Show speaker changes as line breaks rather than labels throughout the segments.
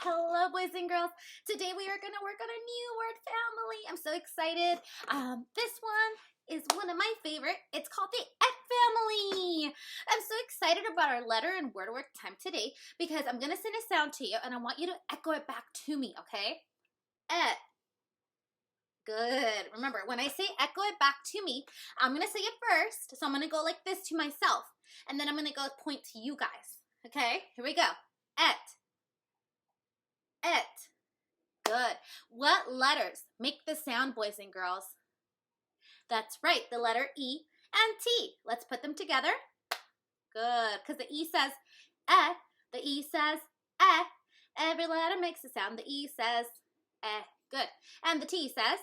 Hello, boys and girls. Today we are going to work on a new word family. I'm so excited. This one is one of my favorite. It's called the et family. I'm so excited about our letter and word work time today because I'm going to send a sound to you and I want you to echo it back to me, okay? Et. Good. Remember, when I say echo it back to me, I'm going to say it first. So I'm going to go like this to myself and then I'm going to go point to you guys. Okay? Here we go. Et. Et. Good. What letters make the sound, boys and girls? That's right, the letter E and T. Let's put them together. Good, because the E says eh, the E says eh. Every letter makes a sound. The E says eh. Good. And the T says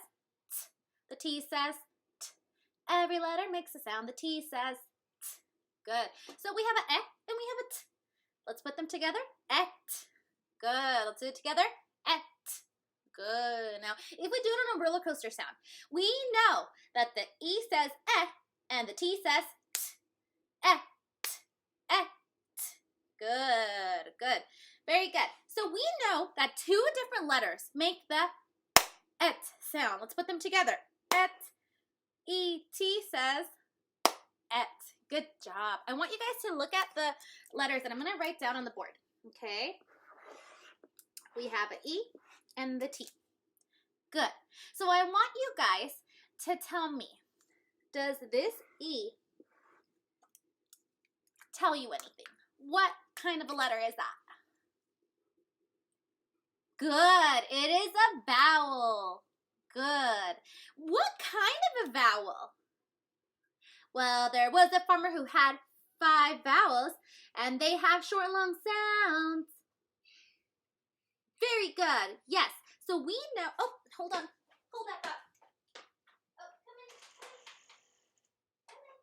t. The T says t. Every letter makes a sound. The T says t. Good. So we have an eh and we have a t. Let's put them together. Et. Good. Let's do it together. Et. Good. Now, if we do it on a roller coaster sound, we know that the E says eh and the T says t. Eh. T. Eh. T. Good. Good. Very good. So we know that two different letters make the et sound. Let's put them together. Et. E-T says et. Good job. I want you guys to look at the letters that I'm going to write down on the board. Okay? We have an E and the T. Good. So I want you guys to tell me, does this E tell you anything? What kind of a letter is that? Good. It is a vowel. Good. What kind of a vowel? Well, there was a farmer who had 5 vowels, and they have short, long sounds. Very good. Yes. So we know. Oh, hold on. Hold that up. Oh, come in. Come in.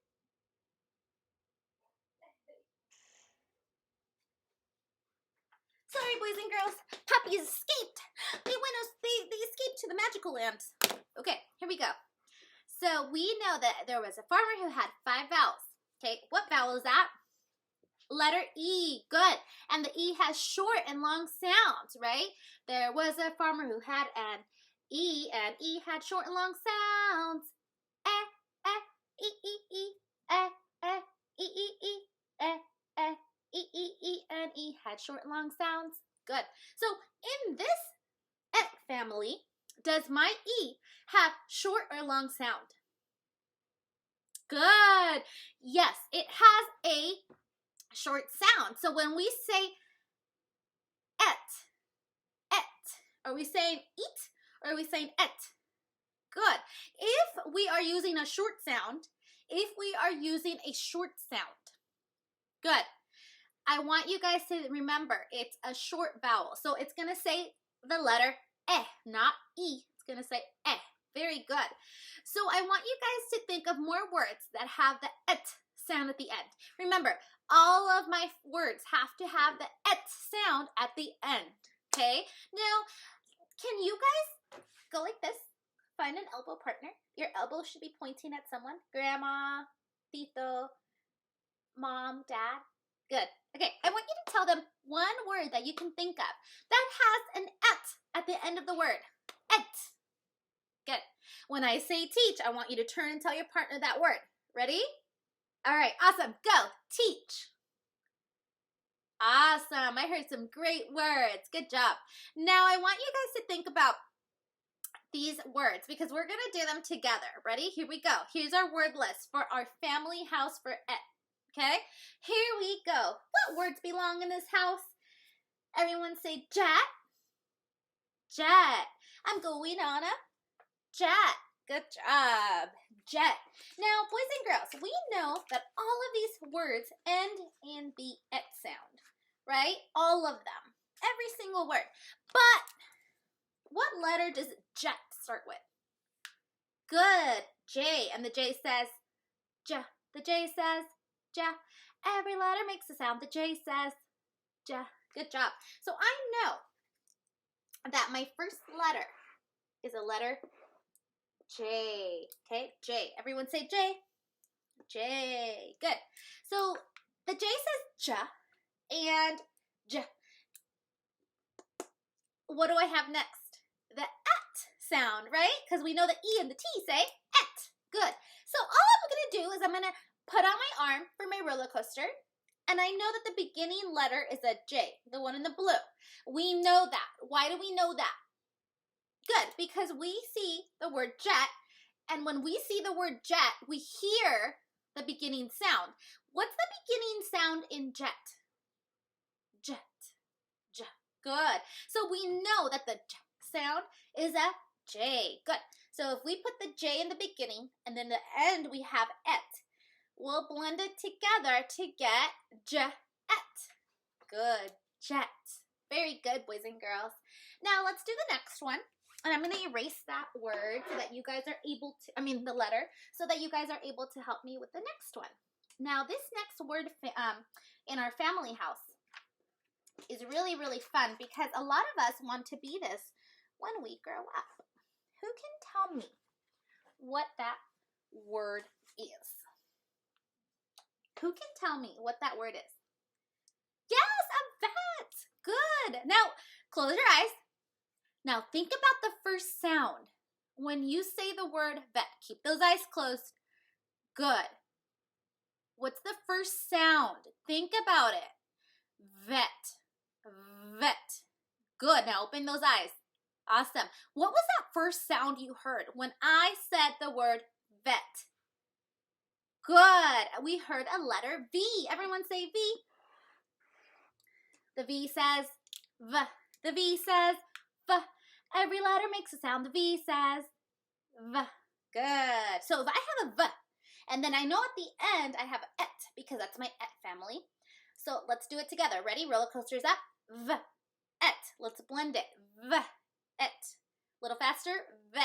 Sorry, boys and girls. Puppies escaped. They escaped to the magical land. Okay, here we go. So we know that there was a farmer who had 5 vowels. Okay, what vowel is that? Letter E. Good. And the E has short and long sounds, right? There was a farmer who had an E, and E had short and long sounds. E, and E had short and long sounds. Good. So in this et family, does my E have short or long sound? Good. Yes, it has a short sound. So when we say et, are we saying eat or are we saying et? Good. If we are using a short sound, good. I want you guys to remember it's a short vowel. So it's going to say the letter eh, not E. It's going to say eh. Very good. So I want you guys to think of more words that have the et sound at the end. Remember, all of my words have to have the et sound at the end. Okay? Now, can you guys go like this? Find an elbow partner. Your elbow should be pointing at someone. Grandma, Tito, Mom, Dad. Good. Okay, I want you to tell them one word that you can think of that has an et at the end of the word. Et. Good. When I say teach, I want you to turn and tell your partner that word. Ready? All right, awesome. Go. Teach. Awesome. I heard some great words. Good job. Now I want you guys to think about these words because we're going to do them together. Ready? Here we go. Here's our word list for our family house for et. Okay? Here we go. What words belong in this house? Everyone say jet. Jet. I'm going on a jet. Good job. Jet. Now, boys and girls, we know that all of these words end in the et sound, right? All of them. Every single word. But what letter does jet start with? Good. J. And the J says J. The J says J. Every letter makes a sound. The J says J. Good job. So I know that my first letter is a letter J. Okay, J. Everyone say J. J. Good. So the J says J and J. what do I have next? The et sound, right? Because we know the E and the T say et. Good. So all I'm going to do is I'm going to put on my arm for my roller coaster. And I know that the beginning letter is a J, the one in the blue. We know that. Why do we know that? Good, because we see the word jet, and when we see the word jet, we hear the beginning sound. What's the beginning sound in jet? Jet, jet. Good. So we know that the jet sound is a J. Good. So if we put the J in the beginning, and then the end we have et, we'll blend it together to get jet. Good, jet. Very good, boys and girls. Now let's do the next one. And I'm going to erase that word so that you guys are able to, the letter, so that you guys are able to help me with the next one. Now this next word in our family house is really, really fun because a lot of us want to be this when we grow up. Who can tell me what that word is? Who can tell me what that word is? Yes, a vet. Good. Now, close your eyes. Now, think about the first sound. When you say the word vet, keep those eyes closed. Good. What's the first sound? Think about it. Vet. Vet. Good. Now, open those eyes. Awesome. What was that first sound you heard when I said the word vet? Good. We heard a letter V. Everyone say V. The V says V. The V says V. Every letter makes a sound. The V says V. Good. So if I have a V, and then I know at the end I have et, because that's my et family. So let's do it together. Ready? Roller coasters up. V. Et. Let's blend it. V. Et. Little faster. Vet.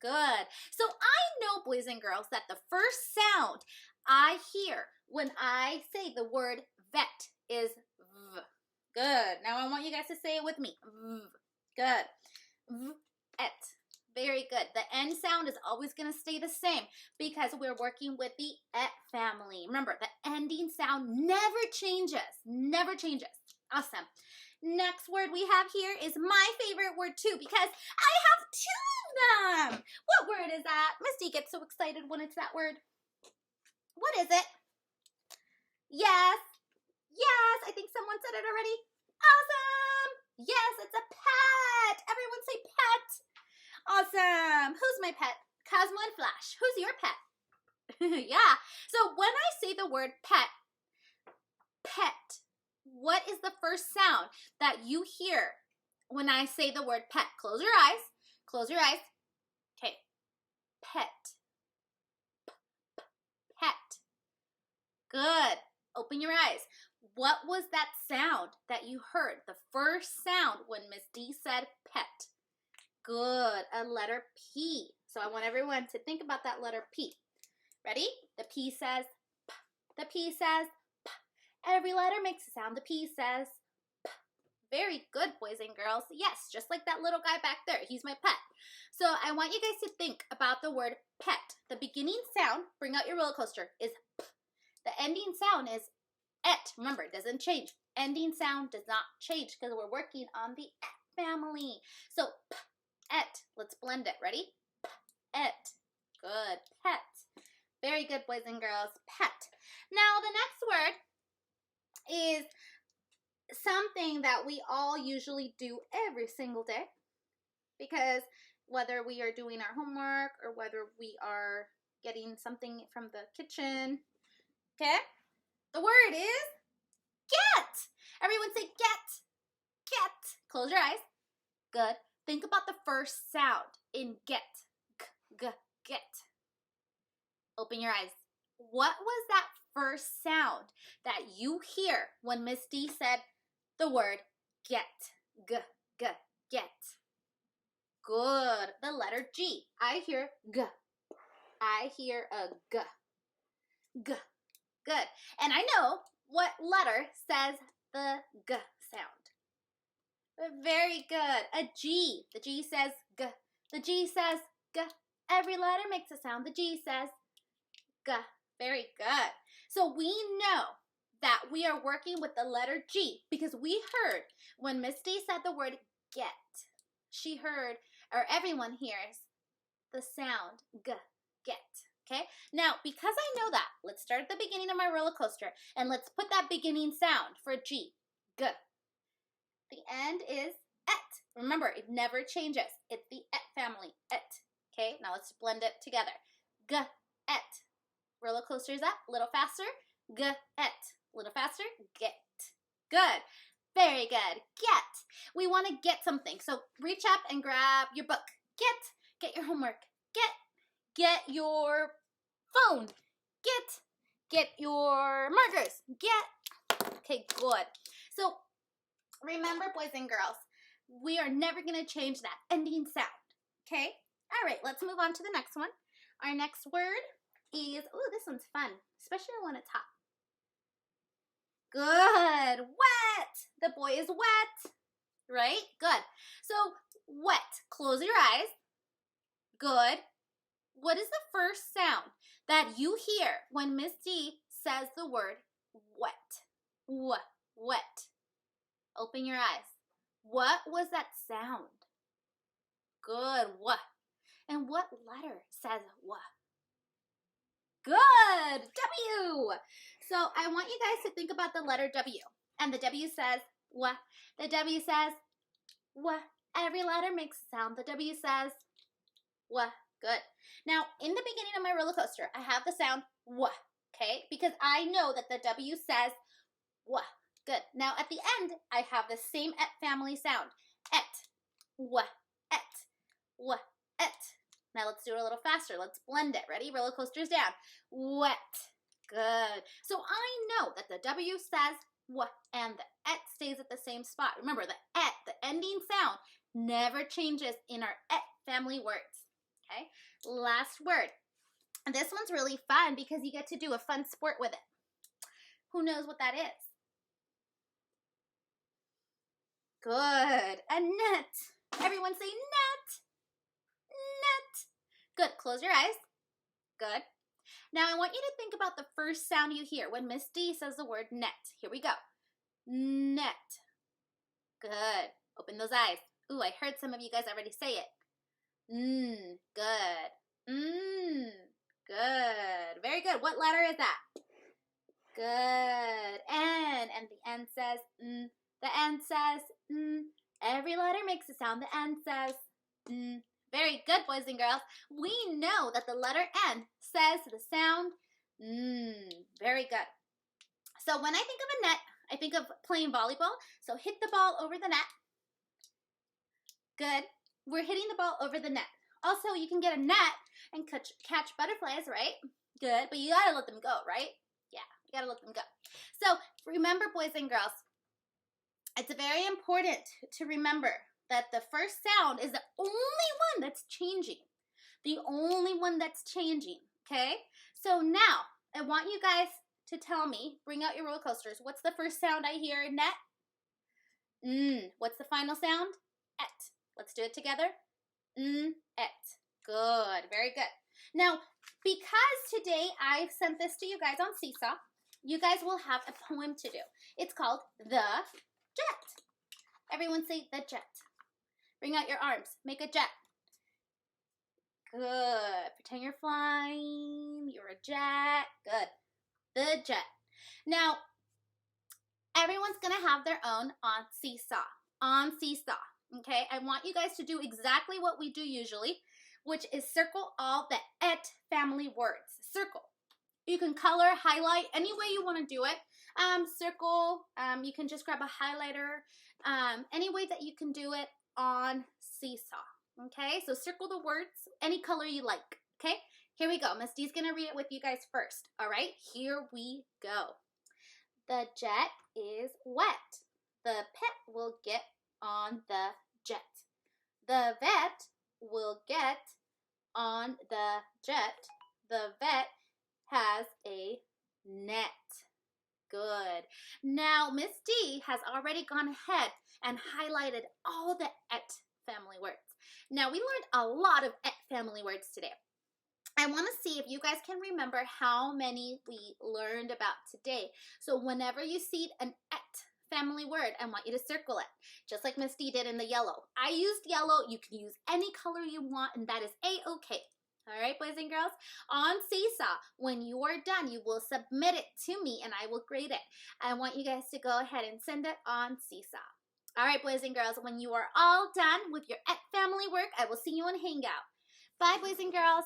Good. So I know, boys and girls, that the first sound I hear when I say the word vet is V. Good. Now I want you guys to say it with me. V. Good. V. Et. Very good. The end sound is always going to stay the same because we're working with the et family. Remember, the ending sound never changes. Never changes. Awesome. Next word we have here is my favorite word too because I have two of them. What word is that? Misty gets so excited when it's that word. What is it? Yes. Yes. I think someone said it already. Awesome. Yes, it's a pet. Everyone say pet. Awesome. Who's my pet? Cosmo and Flash. Who's your pet? Yeah. So when I say the word pet, pet, what is the first sound that you hear when I say the word pet? Close your eyes. Close your eyes. Okay. Pet. Pet. Good. Open your eyes. What was that sound that you heard? The first sound when Miss D said pet. Good. A letter P. So I want everyone to think about that letter P. Ready? The P says P. The P says P. Every letter makes a sound. The P says P. Very good, boys and girls. Yes, just like that little guy back there. He's my pet. So I want you guys to think about the word pet. The beginning sound, bring out your roller coaster, is P. The ending sound is et. Remember, it doesn't change. Ending sound does not change because we're working on the et family. So P, et. Let's blend it. Ready? P, et. Good. Pet. Very good, boys and girls. Pet. Now, the next word is something that we all usually do every single day because whether we are doing our homework or whether we are getting something from the kitchen, okay? The word is get. Everyone say get. Get. Close your eyes. Good. Think about the first sound in get. G, g, get. Open your eyes. What was that first sound that you hear when Miss D said the word get? G, g, get. Good. The letter G. I hear G. I hear a G. G. Good. And I know what letter says the G sound. Very good. A G. The G says G. The G says G. Every letter makes a sound. The G says G. Very good. So we know that we are working with the letter G because we heard when Miss D said the word get. She heard, or everyone hears, the sound g, get. Okay? Now, because I know that, let's start at the beginning of my roller coaster and let's put that beginning sound for G, g. The end is et. Remember, it never changes. It's the et family, et. Okay? Now let's blend it together. G, et. Roller coaster's up, a little faster. G, et. A little faster. Get. Good. Very good. Get. We want to get something. So reach up and grab your book. Get your homework. Get your phone. Get your markers. Get. Okay, good. So remember, boys and girls, we are never going to change that ending sound. Okay? All right, let's move on to the next one. Our next word is, ooh, this one's fun, especially when it's hot. Good. Wet. The boy is wet. Right? Good. So, wet. Close your eyes. Good. What is the first sound that you hear when Miss D says the word wet? Wet. Open your eyes. What was that sound? Good. What? And what letter says what? Good. W. So I want you guys to think about the letter W. And the W says what? The W says what? Every letter makes a sound. The W says what? Good. Now, in the beginning of my roller coaster, I have the sound what, okay? Because I know that the W says what. Good. Now, at the end, I have the same et family sound. Et. What. Et. What. Et. Now, let's do it a little faster. Let's blend it. Ready? Roller coaster's down. Wet. Good. So, I know that the W says what, and the et stays at the same spot. Remember, the et, the ending sound, never changes in our et family words. Okay? Last word. This one's really fun because you get to do a fun sport with it. Who knows what that is? Good. A net. Everyone say net. Net. Good. Close your eyes. Good. Now I want you to think about the first sound you hear when Miss D says the word net. Here we go. Net. Good. Open those eyes. Ooh, I heard some of you guys already say it. Good. Good. Very good. What letter is that? Good. N. And the N says The N says Every letter makes a sound. The N says Very good, boys and girls. We know that the letter N says the sound Very good. So when I think of a net, I think of playing volleyball. So hit the ball over the net. Good. We're hitting the ball over the net. Also, you can get a net and catch butterflies, right? Good. But you gotta let them go, right? Yeah, you gotta let them go. So remember, boys and girls, it's very important to remember that the first sound is the only one that's changing. The only one that's changing, okay? So now, I want you guys to tell me, bring out your roller coasters. What's the first sound I hear in net? What's the final sound? Et. Let's do it together. Et. Good. Very good. Now, because today I sent this to you guys on Seesaw, you guys will have a poem to do. It's called The Jet. Everyone say the jet. Bring out your arms. Make a jet. Good. Pretend you're flying. You're a jet. Good. The jet. Now, everyone's going to have their own on Seesaw. On Seesaw. Okay? I want you guys to do exactly what we do usually, which is circle all the et family words. Circle. You can color, highlight, any way you want to do it. Circle. You can just grab a highlighter. Any way that you can do it on Seesaw. Okay? So circle the words any color you like. Okay? Here we go. Miss D's going to read it with you guys first. All right? Here we go. The jet is wet. The pet will get on the jet. The vet will get on the jet. The vet has a net. Good. Now, Miss D has already gone ahead and highlighted all the et family words. Now, we learned a lot of et family words today. I want to see if you guys can remember how many we learned about today. So whenever you see an et family word. I want you to circle it, just like Miss D did in the yellow. I used yellow. You can use any color you want, and that is A-okay. All right, boys and girls, on Seesaw, when you are done, you will submit it to me, and I will grade it. I want you guys to go ahead and send it on Seesaw. All right, boys and girls, when you are all done with your family work, I will see you on Hangout. Bye, boys and girls.